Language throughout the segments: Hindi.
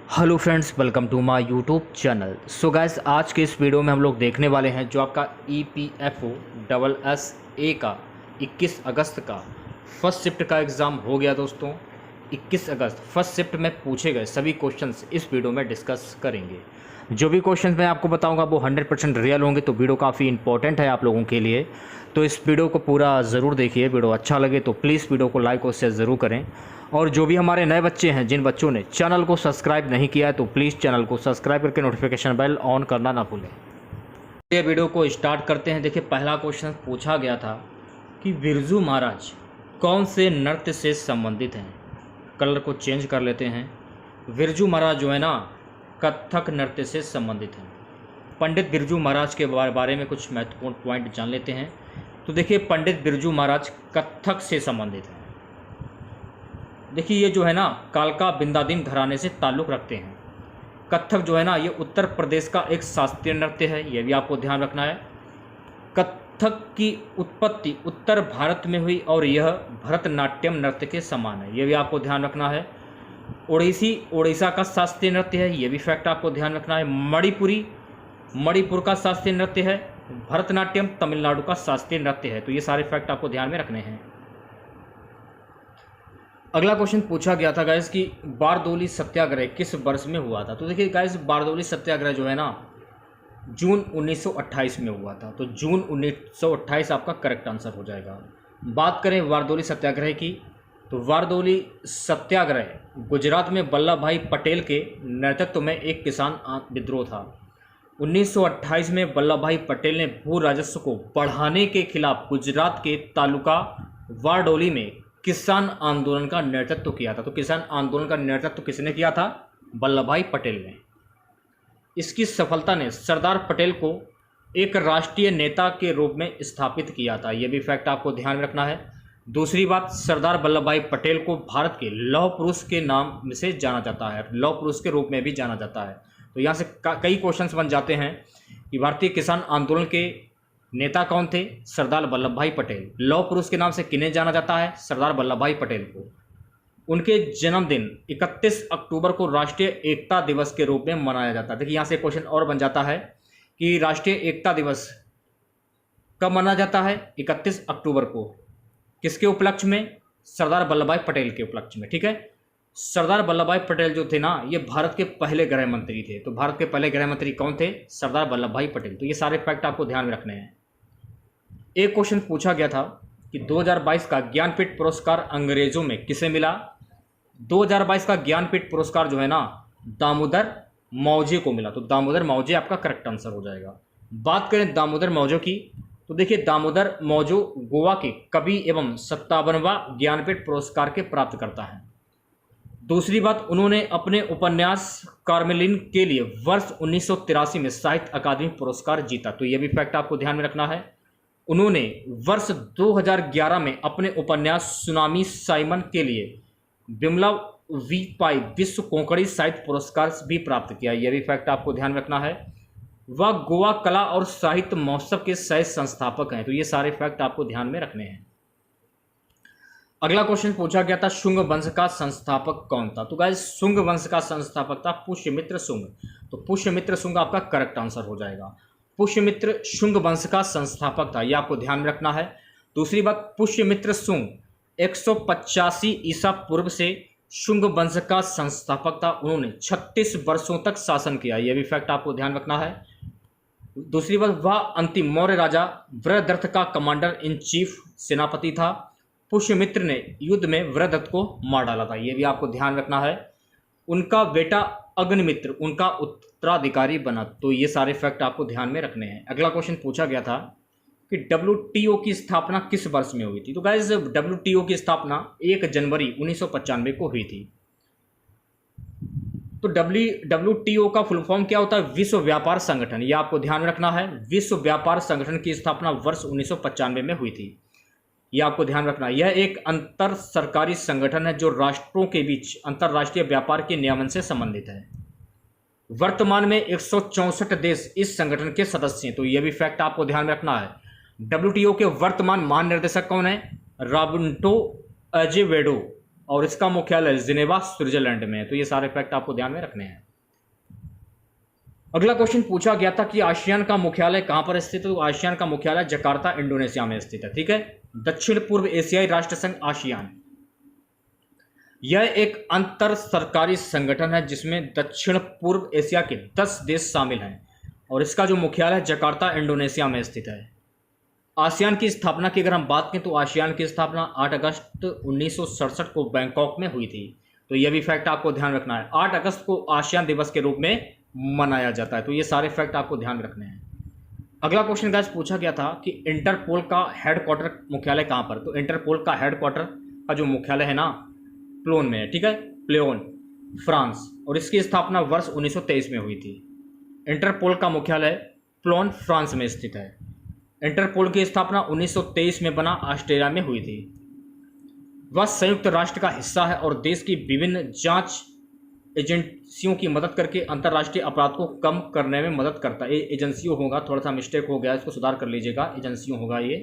Hello friends, welcome to my YouTube channel. So guys, आज के इस वीडियो में हम लोग देखने वाले हैं जो आपका EPFO SSA का 21 अगस्त का फर्स्ट शिफ्ट का एग्ज़ाम हो गया दोस्तों। 21 अगस्त फर्स्ट शिफ्ट में पूछे गए सभी क्वेश्चंस इस वीडियो में डिस्कस करेंगे। जो भी क्वेश्चंस मैं आपको बताऊंगा वो 100% रियल होंगे, तो वीडियो काफ़ी इंपॉर्टेंट है आप लोगों के लिए। तो इस वीडियो को पूरा ज़रूर देखिए। वीडियो अच्छा लगे तो प्लीज़ वीडियो को लाइक और शेयर ज़रूर करें। और जो भी हमारे नए बच्चे हैं, जिन बच्चों ने चैनल को सब्सक्राइब नहीं किया है, तो प्लीज़ चैनल को सब्सक्राइब करके नोटिफिकेशन बेल ऑन करना ना भूलें। ये वीडियो को स्टार्ट करते हैं। देखिए, पहला क्वेश्चन पूछा गया था कि बिरजू महाराज कौन से नृत्य से संबंधित हैं। कलर को चेंज कर लेते हैं। बिरजू महाराज जो है ना, कथक नृत्य से संबंधित हैं। पंडित बिरजू महाराज के बारे में कुछ महत्वपूर्ण पॉइंट जान लेते हैं। तो देखिए, पंडित बिरजू महाराज कथक से संबंधित हैं। देखिए, ये जो है ना, कालका बिंदादीन घराने से ताल्लुक़ रखते हैं। कथक जो है ना, ये उत्तर प्रदेश का एक शास्त्रीय नृत्य है, ये भी आपको ध्यान रखना है। कथक की उत्पत्ति उत्तर भारत में हुई और यह भरतनाट्यम नृत्य के समान है, ये भी आपको ध्यान रखना है। उड़ीसा का शास्त्रीय नृत्य है, ये भी फैक्ट आपको ध्यान रखना है। मणिपुर का शास्त्रीय नृत्य है। भरतनाट्यम तमिलनाडु का शास्त्रीय नृत्य है। तो ये सारे फैक्ट आपको ध्यान में रखने हैं। अगला क्वेश्चन पूछा गया था गाइस कि बारदोली सत्याग्रह किस वर्ष में हुआ था। तो देखिए गाइस, बारदोली सत्याग्रह जो है ना, जून 1928 में हुआ था। तो जून 1928 आपका करेक्ट आंसर हो जाएगा। बात करें बारदोली सत्याग्रह की, तो बारदोली सत्याग्रह गुजरात में वल्लभ भाई पटेल के नेतृत्व में एक किसान विद्रोह था। 1928 में वल्लभ भाई पटेल ने भू राजस्व को बढ़ाने के खिलाफ गुजरात के तालुका बारडोली में किसान आंदोलन का नेतृत्व किया था। तो किसान आंदोलन का नेतृत्व किसने किया था? वल्लभ भाई पटेल ने। इसकी सफलता ने सरदार पटेल को एक राष्ट्रीय नेता के रूप में स्थापित किया था, यह भी फैक्ट आपको ध्यान में रखना है। दूसरी बात, सरदार वल्लभ भाई पटेल को भारत के लौह पुरुष के नाम से जाना जाता है, लौह पुरुष के रूप में भी जाना जाता है। तो यहाँ से कई क्वेश्चंस बन जाते हैं कि भारतीय किसान आंदोलन के नेता कौन थे? सरदार वल्लभ भाई पटेल। लौह पुरुष के नाम से किन्हें जाना जाता है? सरदार वल्लभ भाई पटेल को। उनके जन्मदिन 31 अक्टूबर को राष्ट्रीय एकता दिवस के रूप में मनाया जाता है। देखिए, यहाँ से क्वेश्चन और बन जाता है कि राष्ट्रीय एकता दिवस कब मनाया जाता है? 31 अक्टूबर को। किसके उपलक्ष्य में? सरदार वल्लभ भाई पटेल के उपलक्ष्य में। ठीक है। सरदार वल्लभ भाई पटेल जो थे ना, ये भारत के पहले गृह मंत्री थे। तो भारत के पहले गृह मंत्री कौन थे? सरदार वल्लभ भाई पटेल। तो ये सारे फैक्ट आपको ध्यान में रखने हैं। एक क्वेश्चन पूछा गया था कि 2022 का ज्ञानपीठ पुरस्कार अंग्रेजों में किसे मिला? 2022 का ज्ञानपीठ पुरस्कार जो है ना, दामोदर मौर्य को मिला। तो दामोदर मौर्य आपका करेक्ट आंसर हो जाएगा। बात करें दामोदर मौर्य की, तो देखिए, दामोदर मौर्य गोवा के कवि एवं 57वां ज्ञानपीठ पुरस्कार के प्राप्त करता है। दूसरी बात, उन्होंने अपने उपन्यास कार्मेलिन के लिए वर्ष 1983 में साहित्य अकादमी पुरस्कार जीता। तो यह भी फैक्ट आपको ध्यान में रखना है। उन्होंने वर्ष 2011 में अपने उपन्यास सुनामी साइमन के लिए बिमला वी पाई विश्व कोंकणी साहित्य पुरस्कार भी प्राप्त किया। यह भी फैक्ट आपको ध्यान में रखना है। वह गोवा कला और साहित्य महोत्सव के सह संस्थापक हैं। तो ये सारे फैक्ट आपको ध्यान में रखने हैं। अगला क्वेश्चन पूछा गया था, शुंग वंश का संस्थापक कौन था? तो गाइस, शुंग वंश का संस्थापक था पुष्यमित्र शुंग। तो पुष्यमित्र शुंग आपका करेक्ट आंसर हो जाएगा। पुष्यमित्र शुंग वंश का संस्थापक था, यह आपको ध्यान में रखना है। दूसरी बात, पुष्यमित्र शुंग 185 ईसा पूर्व से शुंग वंश का संस्थापक था। उन्होंने 36 वर्षों तक शासन किया, यह भी फैक्ट आपको ध्यान रखना है। दूसरी बात, वह अंतिम मौर्य राजा वृहदत्त का कमांडर इन चीफ सेनापति था। पुष्यमित्र ने युद्ध में वृहदत्त को मार डाला था, यह भी आपको ध्यान रखना है। उनका बेटा अग्निमित्र उनका उत्तराधिकारी बना। तो ये सारे फैक्ट आपको ध्यान में रखने हैं। अगला क्वेश्चन पूछा गया था कि WTO की स्थापना किस वर्ष में हुई थी? तो गाइस, WTO की स्थापना 1 जनवरी 1995 को हुई थी। तो WTO का फुल फॉर्म क्या होता है? विश्व व्यापार संगठन। यह आपको ध्यान में रखना है। विश्व व्यापार संगठन की स्थापना वर्ष 1995 में हुई थी, यह आपको ध्यान रखना है। यह एक अंतर सरकारी संगठन है जो राष्ट्रों के बीच अंतर्राष्ट्रीय व्यापार के नियमन से संबंधित है। वर्तमान में 164 देश इस संगठन के सदस्य हैं। तो यह भी फैक्ट आपको ध्यान में रखना है। WTO के वर्तमान महानिर्देशक कौन है? रॉबर्टो अजेवेडो। और इसका मुख्यालय जिनेवा स्विट्जरलैंड में है। तो ये सारे फैक्ट आपको ध्यान में रखने हैं। अगला क्वेश्चन पूछा गया था कि आसियान का मुख्यालय कहां पर स्थित है। तो आसियान का मुख्यालय जकार्ता इंडोनेशिया में स्थित है। ठीक है। दक्षिण पूर्व एशियाई राष्ट्र संघ आसियान, यह एक अंतर सरकारी संगठन है जिसमें दक्षिण पूर्व एशिया के 10 देश शामिल हैं और इसका जो मुख्यालय जकार्ता इंडोनेशिया में स्थित है। आसियान की स्थापना की अगर हम बात करें तो आसियान की स्थापना 8 अगस्त 1967 को बैंकॉक में हुई थी। तो यह भी फैक्ट आपको ध्यान रखना है। 8 अगस्त को आसियान दिवस के रूप में मनाया जाता है। तो ये सारे फैक्ट आपको ध्यान रखने हैं। अगला क्वेश्चन गाइस पूछा गया था कि इंटरपोल का हेडक्वार्टर मुख्यालय कहां पर। तो इंटरपोल का हेडक्वार्टर का जो मुख्यालय है ना, प्लोन में है। ठीक है, प्लोन, फ्रांस, और इसकी स्थापना वर्ष 1923 में हुई थी। इंटरपोल का मुख्यालय प्लोन, फ्रांस में स्थित है। इंटरपोल की स्थापना 1923 में बना ऑस्ट्रेलिया में हुई थी। वह संयुक्त राष्ट्र का हिस्सा है और देश की विभिन्न जांच एजेंसियों की मदद करके अंतर्राष्ट्रीय अपराध को कम करने में मदद करता है। एजेंसियों होगा, थोड़ा सा मिस्टेक हो गया, इसको सुधार कर लीजिएगा, एजेंसियों होगा ये।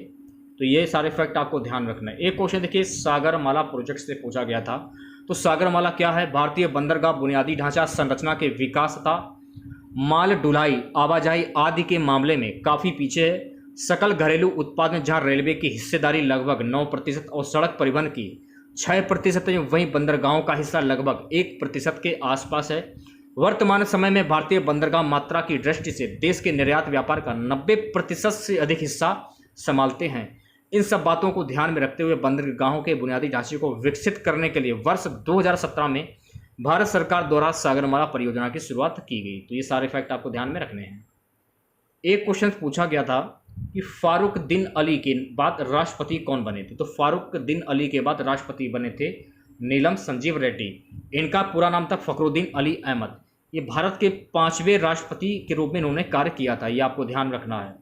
तो ये सारे फैक्ट आपको ध्यान रखना है। एक क्वेश्चन देखिए, सागरमाला प्रोजेक्ट से पूछा गया था। तो सागरमाला क्या है? भारतीय बंदरगाह बुनियादी ढांचा संरचना के विकास तथा माल ढुलाई, आवाजाही आदि के मामले में काफ़ी पीछे है। सकल घरेलू उत्पाद में जहां रेलवे की हिस्सेदारी लगभग 9% और सड़क परिवहन की 6% है, वहीं बंदरगाहों का हिस्सा लगभग 1% के आसपास है। वर्तमान समय में भारतीय बंदरगाह मात्रा की दृष्टि से देश के निर्यात व्यापार का 90% से अधिक हिस्सा संभालते हैं। इन सब बातों को ध्यान में रखते हुए बंदरगाहों के बुनियादी ढांचे को विकसित करने के लिए वर्ष 2017 में भारत सरकार द्वारा सागरमाला परियोजना की शुरुआत की गई। तो ये सारे फैक्ट आपको ध्यान में रखने हैं। एक क्वेश्चन पूछा गया था कि फारुकद्दीन अली के बाद राष्ट्रपति कौन बने थे। तो फारुकद्दीन अली के बाद राष्ट्रपति बने थे नीलम संजीव रेड्डी। इनका पूरा नाम था फखरुद्दीन अली अहमद। ये भारत के 5वें राष्ट्रपति के रूप में इन्होंने कार्य किया था, ये आपको ध्यान रखना है।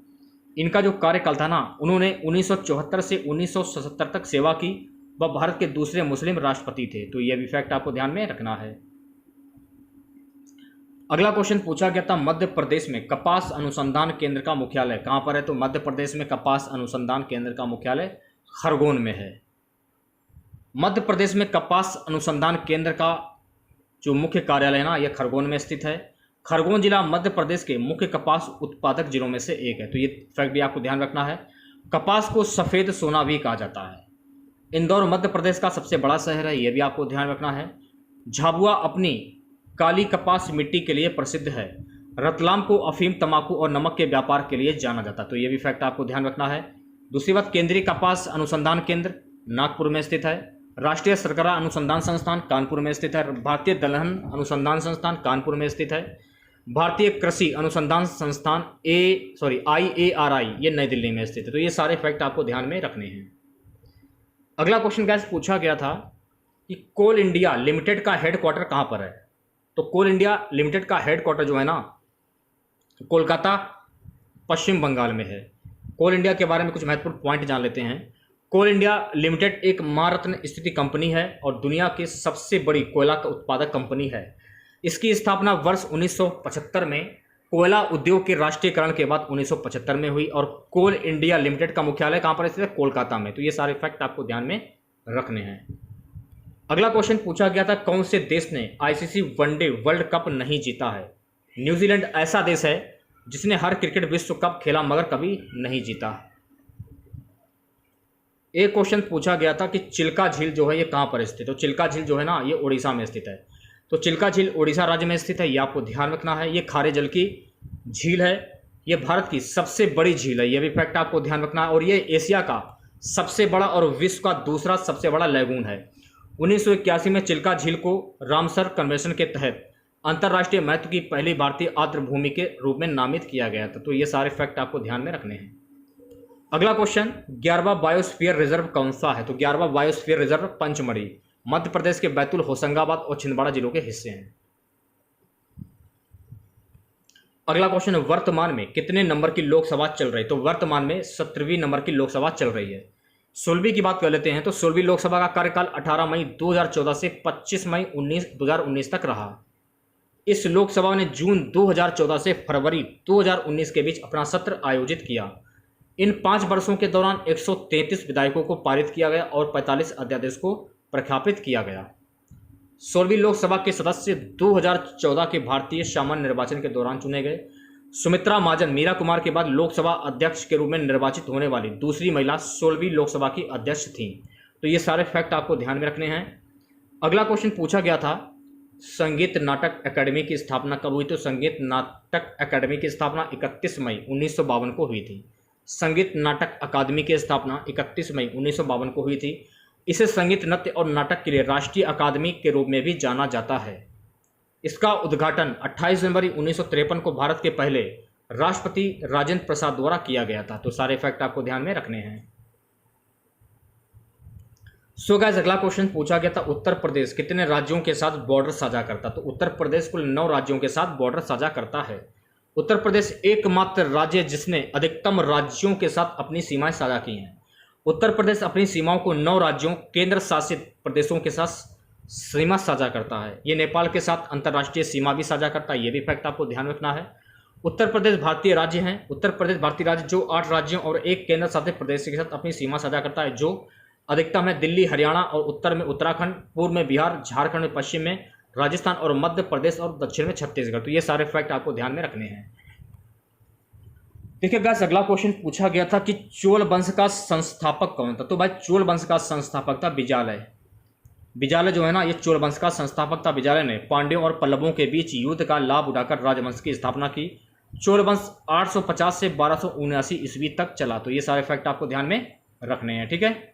इनका जो कार्यकाल था ना, उन्होंने 1974 से 1977 तक सेवा की। वह भारत के दूसरे मुस्लिम राष्ट्रपति थे। तो यह भी फैक्ट आपको ध्यान में रखना है। अगला क्वेश्चन पूछा गया था, मध्य प्रदेश में कपास अनुसंधान केंद्र का मुख्यालय कहां पर है। तो मध्य प्रदेश में कपास अनुसंधान केंद्र का मुख्यालय खरगोन में है। मध्य प्रदेश में कपास अनुसंधान केंद्र का जो मुख्य कार्यालय है ना, यह खरगोन में स्थित है। खरगोन जिला मध्य प्रदेश के मुख्य कपास उत्पादक जिलों में से एक है। तो ये फैक्ट भी आपको ध्यान रखना है। कपास को सफ़ेद सोना भी कहा जाता है। इंदौर मध्य प्रदेश का सबसे बड़ा शहर है, यह भी आपको ध्यान रखना है। झाबुआ अपनी काली कपास मिट्टी के लिए प्रसिद्ध है। रतलाम को अफीम, तंबाकू और नमक के व्यापार के लिए जाना जाता है। तो ये भी फैक्ट आपको ध्यान रखना है। दूसरी बात, केंद्रीय कपास अनुसंधान केंद्र नागपुर में स्थित है। राष्ट्रीय सरकरा अनुसंधान संस्थान कानपुर में स्थित है। भारतीय दलहन अनुसंधान संस्थान कानपुर में स्थित है। भारतीय कृषि अनुसंधान संस्थान IARI ये नई दिल्ली में स्थित है। तो ये सारे फैक्ट आपको ध्यान में रखने हैं। अगला क्वेश्चन गाइस पूछा गया था कि कोल इंडिया लिमिटेड का हेडक्वार्टर कहां पर है। तो कोल इंडिया लिमिटेड का हेडक्वार्टर जो है ना, कोलकाता, पश्चिम बंगाल में है। कोल इंडिया के बारे में कुछ महत्वपूर्ण पॉइंट जान लेते हैं। कोल इंडिया लिमिटेड एक महारत्न स्थिति कंपनी है और दुनिया की सबसे बड़ी कोयला का उत्पादक कंपनी है। इसकी स्थापना वर्ष 1975 में कोयला उद्योग के राष्ट्रीयकरण के बाद 1975 में हुई और कोल इंडिया लिमिटेड का मुख्यालय कहां पर स्थित है? कोलकाता में। तो ये सारे फैक्ट आपको ध्यान में रखने हैं। अगला क्वेश्चन पूछा गया था, कौन से देश ने ICC वनडे वर्ल्ड कप नहीं जीता है। न्यूजीलैंड ऐसा देश है जिसने हर क्रिकेट विश्व कप खेला मगर कभी नहीं जीता। एक क्वेश्चन पूछा गया था कि चिल्का झील जो है ये कहां पर स्थित है। तो चिल्का झील जो है ना, ये उड़ीसा में स्थित है। तो चिल्का झील उड़ीसा राज्य में स्थित है, ये आपको ध्यान रखना है। ये खारे जल की झील है। ये भारत की सबसे बड़ी झील है, ये भी फैक्ट आपको ध्यान रखना है। और ये एशिया का सबसे बड़ा और विश्व का दूसरा सबसे बड़ा लैगून है। 1981 में चिल्का झील को रामसर कन्वेंशन के तहत अंतर्राष्ट्रीय महत्व की पहली भारतीय आर्द्र भूमि के रूप में नामित किया गया था। तो ये सारे फैक्ट आपको ध्यान में रखने हैं। अगला क्वेश्चन, 11वां बायोस्फीयर रिजर्व कौन सा है। तो 11वां बायोस्फीयर रिजर्व पंचमढ़ी मध्य प्रदेश के बैतूल, होशंगाबाद और छिंदवाड़ा जिलों के हिस्से हैं। अगला क्वेश्चन, वर्तमान में कितने नंबर की लोकसभा चल रही है। तो वर्तमान में 17वीं नंबर की लोकसभा चल रही है। 16वीं की बात कर लेते हैं। तो 16वीं लोकसभा का कार्यकाल 18 मई 2014 से 25 मई 2019 तक रहा। इस लोकसभा ने जून 2014 से फरवरी 2019 के बीच अपना सत्र आयोजित किया। इन 5 वर्षों के दौरान 133 विधायकों को पारित किया गया और 45 अध्यादेश को प्रख्यापित किया गया? 16वीं लोकसभा के सदस्य 2014 के भारतीय सामान्य निर्वाचन के दौरान चुने गए। सुमित्रा महाजन मीरा कुमार के बाद लोकसभा अध्यक्ष के रूप में निर्वाचित होने वाली दूसरी महिला 16वीं लोकसभा की अध्यक्ष थीं। तो ये सारे फैक्ट आपको ध्यान में रखने हैं। अगला क्वेश्चन पूछा गया था, संगीत नाटक अकादमी की स्थापना कब हुई? तो संगीत नाटक अकादमी की स्थापना 31 मई 1952 को हुई थी। संगीत नाटक अकादमी की स्थापना 31 मई 1952 को हुई थी। इसे संगीत, नृत्य और नाटक के लिए राष्ट्रीय अकादमी के रूप में भी जाना जाता है। इसका उद्घाटन 28 जनवरी 1953 को भारत के पहले राष्ट्रपति राजेंद्र प्रसाद द्वारा किया गया था। तो सारे फैक्ट आपको ध्यान में रखने हैं। सो गाइस, अगला क्वेश्चन पूछा गया था, उत्तर प्रदेश कितने राज्यों के साथ बॉर्डर साझा करता? तो उत्तर प्रदेश कुल 9 राज्यों के साथ बॉर्डर साझा करता है। उत्तर प्रदेश एकमात्र राज्य जिसने अधिकतम राज्यों के साथ अपनी सीमाएं साझा की हैं। उत्तर प्रदेश अपनी सीमाओं को 9 राज्यों, केंद्र शासित प्रदेशों के साथ सीमा साझा करता है। ये नेपाल के साथ अंतर्राष्ट्रीय सीमा भी साझा करता है। ये भी फैक्ट आपको ध्यान रखना है। उत्तर प्रदेश भारतीय राज्य हैं। उत्तर प्रदेश भारतीय राज्य जो 8 राज्यों और एक केंद्र शासित प्रदेश के साथ अपनी सीमा साझा करता है, जो अधिकतम है दिल्ली, हरियाणा और उत्तर में उत्तराखंड, पूर्व में बिहार, झारखंड में, पश्चिम में राजस्थान और मध्य प्रदेश और दक्षिण में छत्तीसगढ़। तो ये सारे फैक्ट आपको ध्यान में रखने हैं। देखिए गाइस, अगला क्वेश्चन पूछा गया था कि चोल वंश का संस्थापक कौन था? तो भाई चोल वंश का संस्थापक था विजयालय। विजयालय जो है ना, ये चोल वंश का संस्थापक था। विजयालय ने पांड्यों और पल्लवों के बीच युद्ध का लाभ उठाकर राजवंश की स्थापना की। चोल वंश 850 से 1279 ईस्वी तक चला। तो ये सारे फैक्ट आपको ध्यान में रखने हैं, ठीक है।